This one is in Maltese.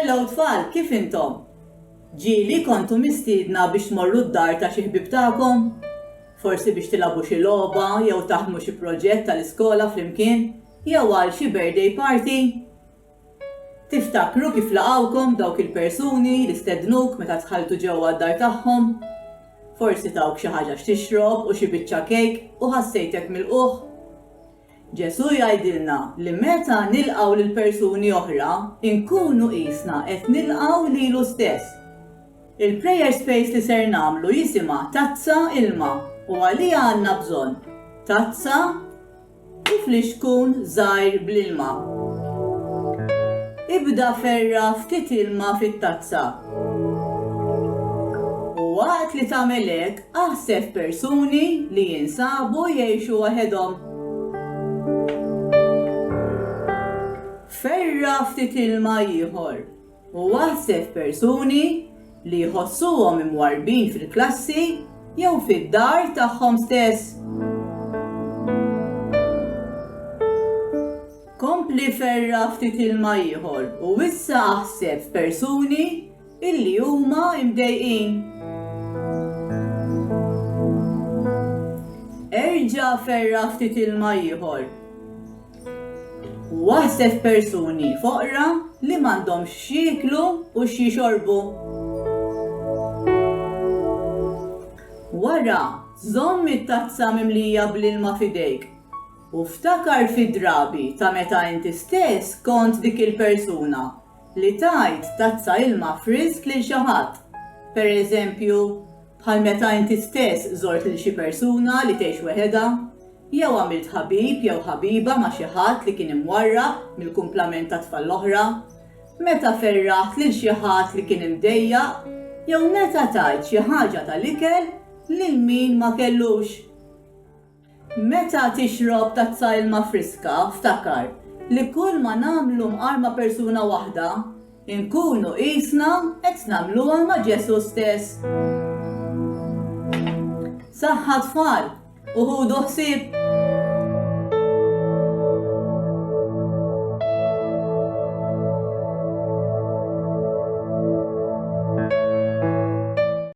Hello tfal, kif intom? Ġieli kontu mistiedna biex tmorru d-dar ta' xi ħbieb tagħkom? Forsi biex tilagħbu xi logħba jew taħdmu xi proġett tal-iskola flimkien jew għal xi birthday party? Tiftakru kif laqgħukom dawk il-persuni li stednuk meta dħaltu ġewwa d-dar tagħhom? Forsi tawk xi ħaġa x'tixrob u xi biċċa kejk u ħassejtek milquh? Ġesu jgħidilna li meta nilqgħu lil persuni oħra, inkunu qisna qed nilqgħu lilu stess. Il-prayer space li ser nagħmlu jisimha tazza ilma u għalija għandna bżonn tazza u fliexkun żgħir bl-ilma. Ibda ferra ftit ilma fit-tazza. U waqt li tagħmel hekk aħseb persuni li jinsabu jgħixu waħedhom. Ferra ftit ilma ieħor u waħseb persuni li jħossuhom imwarbin fil-klassi jew fid-dar tagħhom stess. Kompli ferra ftit ilma ieħor u issa aħseb persuni illi huma imdejqin. Erġa' ferra ftit ilma ieħor. Waħseb persuni foqra li m'għandhomx x'jieklu u x'jixorbu. Wara, żomm it-tazza mimlija bl-ilma f'idejk u ftakar fid-drabi ta' meta inti stess kont dik il-persuna li tajt tazza ilma frisk lil xi ħadd. Pereżempju, bħal meta inti stess żort lil xi persuna li tgħix weħedha, jew għamilt ħabib jew ħabiba ma' xi ħadd li kien imwarraq mill-kumplament ta' tfal l-oħra, meta ferraħt lil xi ħadd li kien imdejjaq, jew meta tajt xi ħaġa tal-ikel lil min ma kellux. Meta tixrob tazza ilma friska, ftakar li kull ma nagħmlu mqarma persuna waħda, inkunu qisna qed nagħmluha ma' Ġesu stess. Saħħa tfal! Uħudu ħsieb!